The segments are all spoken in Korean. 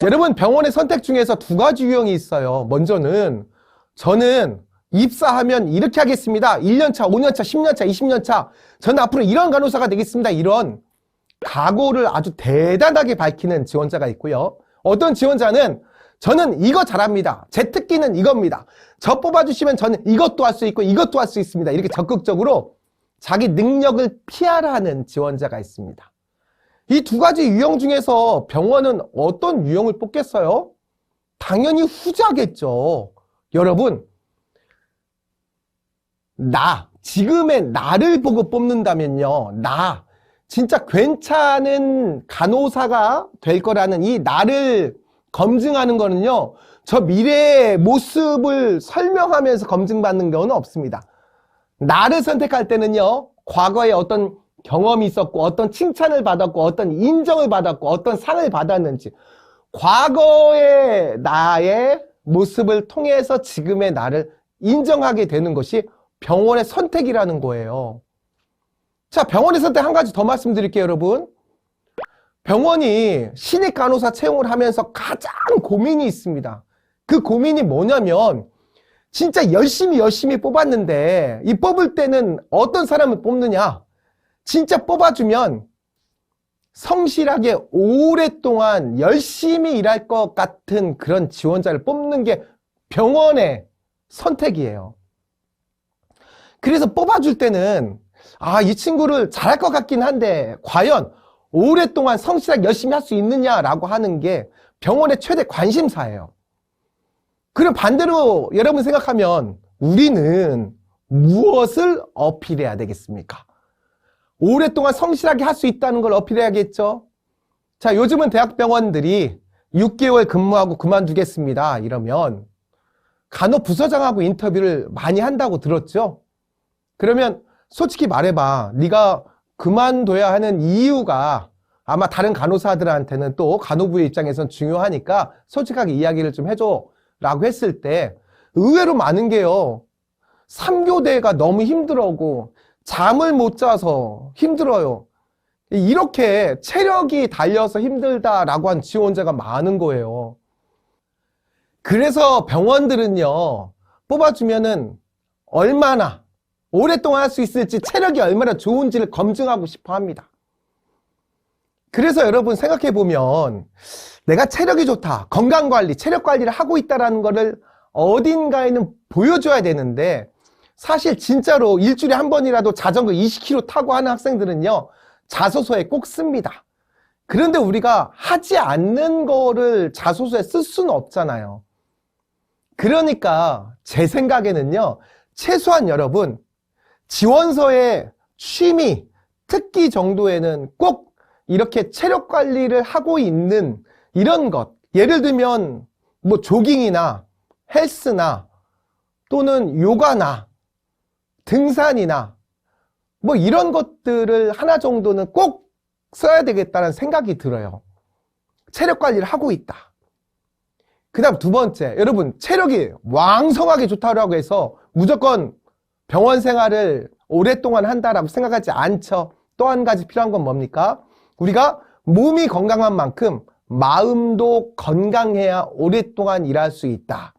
여러분, 병원의 선택 중에서 두 가지 유형이 있어요. 먼저는 저는 입사하면 이렇게 하겠습니다. 1년차, 5년차, 10년차, 20년차. 저는 앞으로 이런 간호사가 되겠습니다. 이런 각오를 아주 대단하게 밝히는 지원자가 있고요. 어떤 지원자는 저는 이거 잘합니다. 제 특기는 이겁니다. 저 뽑아주시면 저는 이것도 할 수 있고 이것도 할 수 있습니다. 이렇게 적극적으로 자기 능력을 피하라는 지원자가 있습니다. 이 두 가지 유형 중에서 병원은 어떤 유형을 뽑겠어요? 당연히 후자겠죠. 여러분, 지금의 나를 보고 뽑는다면요. 진짜 괜찮은 간호사가 될 거라는 이 나를 검증하는 거는요. 저 미래의 모습을 설명하면서 검증받는 경우는 없습니다. 나를 선택할 때는요. 과거에 어떤 경험이 있었고 어떤 칭찬을 받았고 어떤 인정을 받았고 어떤 상을 받았는지 과거의 나의 모습을 통해서 지금의 나를 인정하게 되는 것이 병원의 선택이라는 거예요. 자, 병원의 선택 한 가지 더 말씀드릴게요, 여러분. 병원이 신입 간호사 채용을 하면서 가장 고민이 있습니다. 그 고민이 뭐냐면 진짜 열심히 뽑았는데 이 뽑을 때는 어떤 사람을 뽑느냐? 진짜 뽑아주면 성실하게 오랫동안 열심히 일할 것 같은 그런 지원자를 뽑는 게 병원의 선택이에요. 그래서 뽑아줄 때는 이 친구를 잘할 것 같긴 한데 과연 오랫동안 성실하게 열심히 할 수 있느냐라고 하는 게 병원의 최대 관심사예요. 그럼 반대로 여러분 생각하면 우리는 무엇을 어필해야 되겠습니까? 오랫동안 성실하게 할 수 있다는 걸 어필해야겠죠. 자, 요즘은 대학병원들이 6개월 근무하고 그만두겠습니다. 이러면 간호부서장하고 인터뷰를 많이 한다고 들었죠. 그러면 솔직히 말해봐. 네가 그만둬야 하는 이유가 아마 다른 간호사들한테는 또 간호부의 입장에선 중요하니까 솔직하게 이야기를 좀 해줘 라고 했을 때 의외로 많은 게요. 3교대가 너무 힘들어고 잠을 못 자서 힘들어요. 이렇게 체력이 달려서 힘들다라고 한 지원자가 많은 거예요. 그래서 병원들은요. 뽑아주면은 얼마나 오랫동안 할 수 있을지 체력이 얼마나 좋은지를 검증하고 싶어 합니다. 그래서 여러분 생각해보면 내가 체력이 좋다, 건강관리, 체력관리를 하고 있다는 거를 어딘가에는 보여줘야 되는데 사실 진짜로 일주일에 한 번이라도 자전거 20km 타고 하는 학생들은요. 자소서에 꼭 씁니다. 그런데 우리가 하지 않는 거를 자소서에 쓸 수는 없잖아요. 그러니까 제 생각에는요. 최소한 여러분 지원서에 취미, 특기 정도에는 꼭 이렇게 체력 관리를 하고 있는 이런 것, 예를 들면 뭐 조깅이나 헬스나 또는 요가나 등산이나 뭐 이런 것들을 하나 정도는 꼭 써야 되겠다는 생각이 들어요. 체력 관리를 하고 있다. 그 다음 두 번째, 여러분 체력이 왕성하게 좋다고 해서 무조건 병원 생활을 오랫동안 한다라고 생각하지 않죠. 또 한 가지 필요한 건 뭡니까? 우리가 몸이 건강한 만큼 마음도 건강해야 오랫동안 일할 수 있다.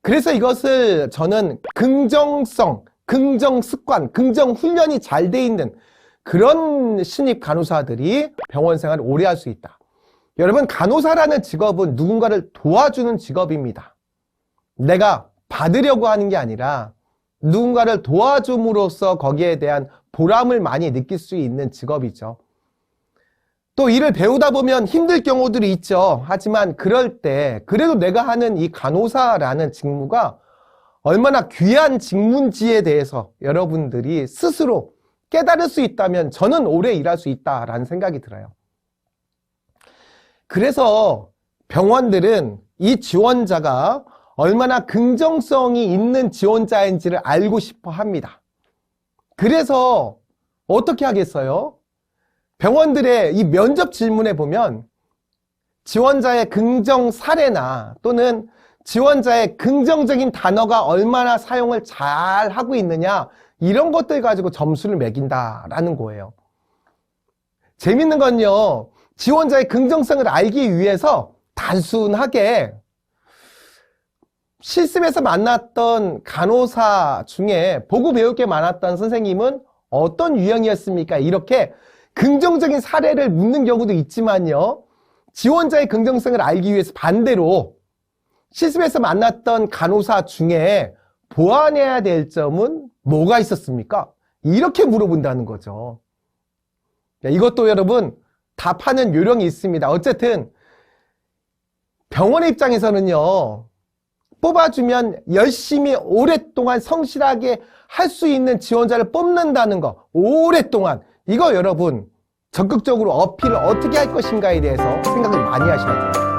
그래서 이것을 저는 긍정성, 긍정습관, 긍정훈련이 잘 돼 있는 그런 신입 간호사들이 병원 생활을 오래 할 수 있다. 여러분, 간호사라는 직업은 누군가를 도와주는 직업입니다. 내가 받으려고 하는 게 아니라 누군가를 도와줌으로써 거기에 대한 보람을 많이 느낄 수 있는 직업이죠. 또 일을 배우다 보면 힘들 경우들이 있죠. 하지만 그럴 때 그래도 내가 하는 이 간호사라는 직무가 얼마나 귀한 직무인지에 대해서 여러분들이 스스로 깨달을 수 있다면 저는 오래 일할 수 있다라는 생각이 들어요. 그래서 병원들은 이 지원자가 얼마나 긍정성이 있는 지원자인지를 알고 싶어 합니다. 그래서 어떻게 하겠어요? 병원들의 이 면접 질문에 보면 지원자의 긍정 사례나 또는 지원자의 긍정적인 단어가 얼마나 사용을 잘 하고 있느냐 이런 것들 가지고 점수를 매긴다라는 거예요. 재밌는 건요. 지원자의 긍정성을 알기 위해서 단순하게 실습에서 만났던 간호사 중에 보고 배울 게 많았던 선생님은 어떤 유형이었습니까? 이렇게 긍정적인 사례를 묻는 경우도 있지만요. 지원자의 긍정성을 알기 위해서 반대로 실습에서 만났던 간호사 중에 보완해야 될 점은 뭐가 있었습니까? 이렇게 물어본다는 거죠. 이것도 여러분 답하는 요령이 있습니다. 어쨌든 병원의 입장에서는요. 뽑아주면 열심히 오랫동안 성실하게 할 수 있는 지원자를 뽑는다는 거, 오랫동안 이거 여러분 적극적으로 어필을 어떻게 할 것인가에 대해서 생각을 많이 하셔야 돼요.